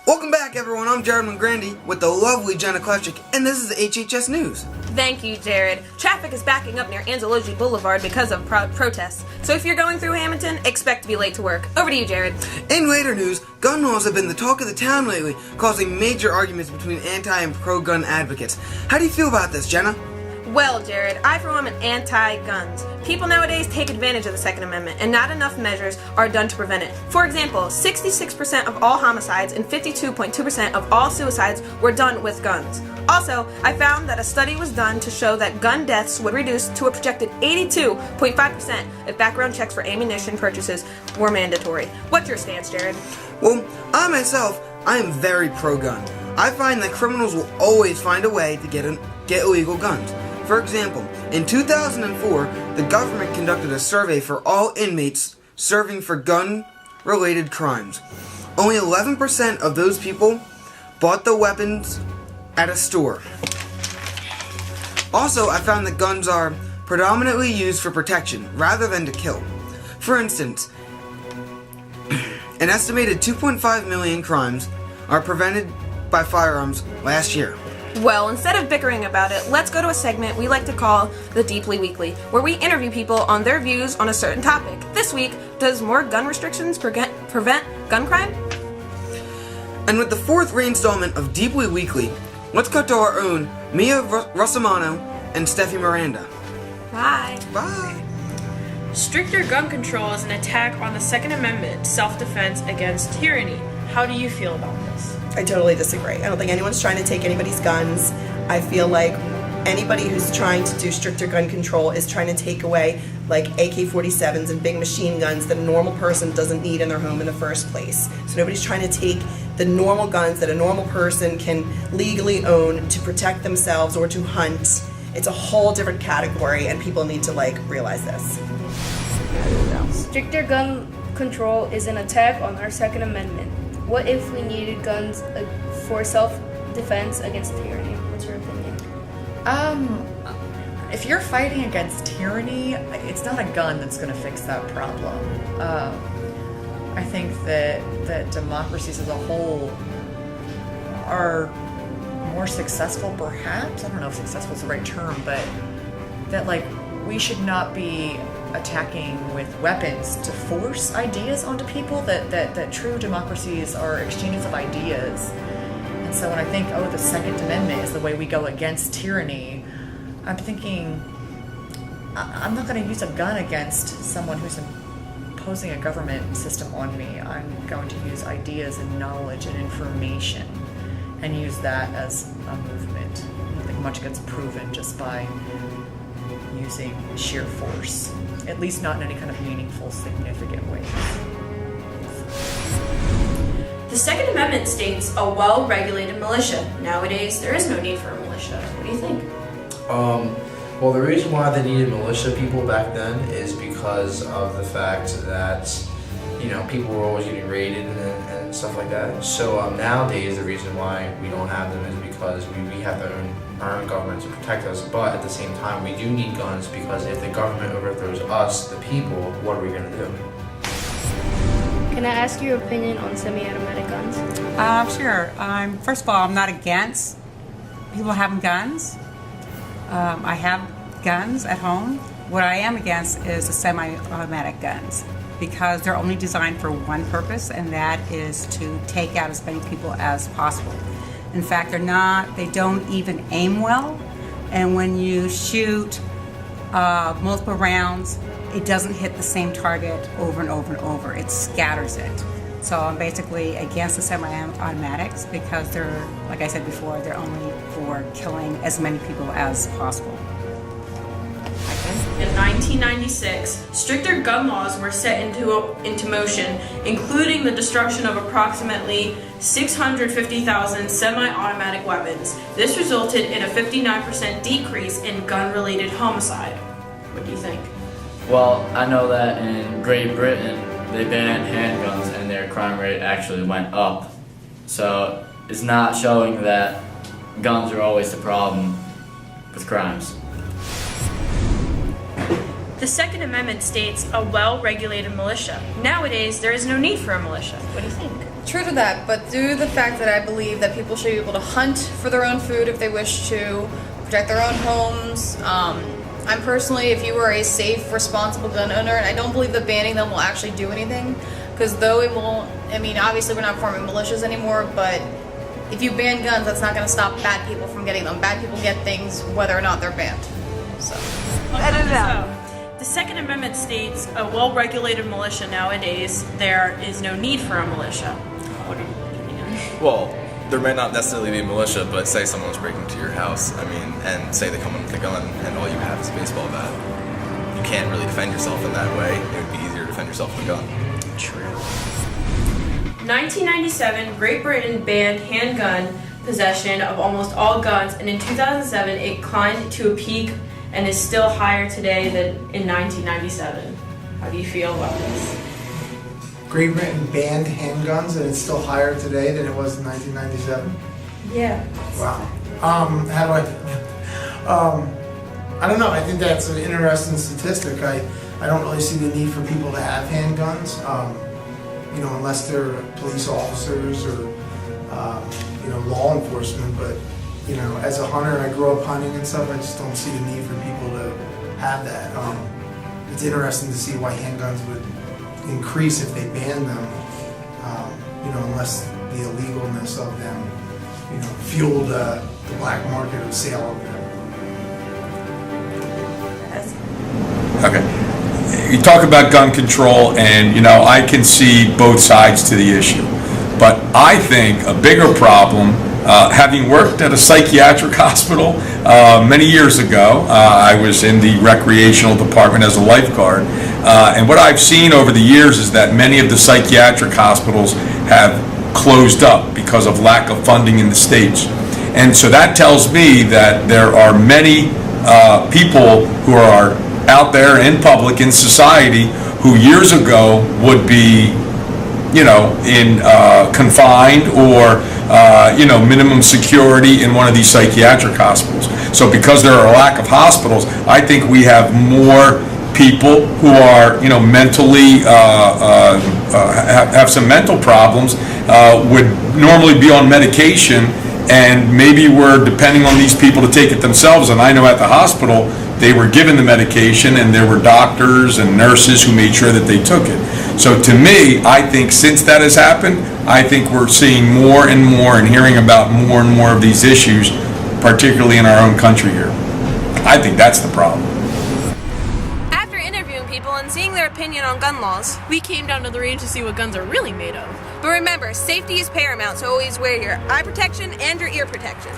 Welcome back, everyone. I'm Jared McGrandy with the lovely Jenna Kleshik, and this is HHS News. Thank you, Jared. Traffic is backing up near Anzalogi Boulevard because of protests. So if you're going through Hamilton, expect to be late to work. Over to you, Jared. In later news, gun laws have been the talk of the town lately, causing major arguments between anti- and pro-gun advocates. How do you feel about this, Jenna? Well, Jared, I for one am anti-guns. People nowadays take advantage of the Second Amendment, and not enough measures are done to prevent it. For example, 66% of all homicides and 52.2% of all suicides were done with guns. Also, I found that a study was done to show that gun deaths would reduce to a projected 82.5% if background checks for ammunition purchases were mandatory. What's your stance, Jared? Well, I am very pro-gun. I find that criminals will always find a way to get illegal guns. For example, in 2004, the government conducted a survey for all inmates serving for gun-related crimes. Only 11% of those people bought the weapons at a store. Also, I found that guns are predominantly used for protection rather than to kill. For instance, an estimated 2.5 million crimes are prevented by firearms last year. Well, instead of bickering about it, let's go to a segment we like to call the Deeply Weekly, where we interview people on their views on a certain topic. This week, does more gun restrictions prevent gun crime? And with the fourth reinstallment of Deeply Weekly, let's cut to our own Mia Rossamano and Steffi Miranda. Bye. Bye. Stricter gun control is an attack on the Second Amendment, self-defense against tyranny. How do you feel about this? I totally disagree. I don't think anyone's trying to take anybody's guns. I feel like anybody who's trying to do stricter gun control is trying to take away like AK-47s and big machine guns that a normal person doesn't need in their home in the first place. So nobody's trying to take the normal guns that a normal person can legally own to protect themselves or to hunt. It's a whole different category, and people need to realize this. Stricter gun control is an attack on our Second Amendment. What if we needed guns for self-defense against tyranny? What's your opinion? If you're fighting against tyranny, it's not a gun that's going to fix that problem. I think that democracies as a whole are more successful, perhaps. I don't know if successful is the right term, but that we should not be attacking with weapons to force ideas onto people, that true democracies are exchanges of ideas. And so when I think, the Second Amendment is the way we go against tyranny, I'm thinking, I'm not going to use a gun against someone who's imposing a government system on me. I'm going to use ideas and knowledge and information and use that as a movement. I don't think much gets proven just by using sheer force, at least not in any kind of meaningful, significant ways. The Second Amendment states a well-regulated militia. Nowadays, there is no need for a militia. What do you think? Well, the reason why they needed militia people back then is because of the fact that, people were always getting raided and stuff like that. So nowadays, the reason why we don't have them is because we have our own government to protect us. But at the same time, we do need guns because if the government overthrows us, the people, what are we going to do? Can I ask your opinion on semi-automatic guns? Sure. First of all, I'm not against people having guns. I have guns at home. What I am against is the semi-automatic guns because they're only designed for one purpose, and that is to take out as many people as possible. In fact, they don't even aim well, and when you shoot multiple rounds, it doesn't hit the same target over and over and over. It scatters it. So I'm basically against the semi-automatics because they're, like I said before, they're only for killing as many people as possible. In 1996, stricter gun laws were set into motion, including the destruction of approximately 650,000 semi-automatic weapons. This resulted in a 59% decrease in gun-related homicide. What do you think? Well, I know that in Great Britain, they banned handguns and their crime rate actually went up. So it's not showing that guns are always the problem with crimes. The Second Amendment states a well-regulated militia. Nowadays, there is no need for a militia. What do you think? True to that, but due to the fact that I believe that people should be able to hunt for their own food if they wish to, protect their own homes. I'm personally, if you were a safe, responsible gun owner, and I don't believe that banning them will actually do anything, because though it won't, I mean, obviously we're not forming militias anymore, but if you ban guns, that's not going to stop bad people from getting them. Bad people get things whether or not they're banned. So. Edit it out. The Second Amendment states a well-regulated militia nowadays, there is no need for a militia. What are you thinking of? Well, there may not necessarily be a militia, but say someone's breaking into your house, and say they come in with a gun and all you have is a baseball bat. You can't really defend yourself in that way. It would be easier to defend yourself with a gun. True. 1997, Great Britain banned handgun possession of almost all guns, and in 2007 it climbed to a peak and is still higher today than in 1997. How do you feel about this? Great Britain banned handguns and it's still higher today than it was in 1997? Yeah. Wow. How do I don't know, I think that's an interesting statistic. I don't really see the need for people to have handguns, unless they're police officers or, law enforcement, but as a hunter, I grew up hunting and stuff, I just don't see the need for people to have that. It's interesting to see why handguns would increase if they banned them, unless the illegalness of them, fueled the black market of sale of them. Okay. You talk about gun control, and I can see both sides to the issue. But I think a bigger problem, having worked at a psychiatric hospital many years ago, I was in the recreational department as a lifeguard, and what I've seen over the years is that many of the psychiatric hospitals have closed up because of lack of funding in the states. And so that tells me that there are many people who are out there in public, in society, who years ago would be in confined or minimum security in one of these psychiatric hospitals. So because there are a lack of hospitals, I think we have more people who are mentally have some mental problems, would normally be on medication, and maybe we're depending on these people to take it themselves. And I know at the hospital they were given the medication, and there were doctors and nurses who made sure that they took it. So to me, I think since that has happened, I think we're seeing more and more and hearing about more and more of these issues, particularly in our own country here. I think that's the problem. After interviewing people and seeing their opinion on gun laws, We came down to the range to see what guns are really made of. but remember, safety is paramount, so always wear your eye protection and your ear protection.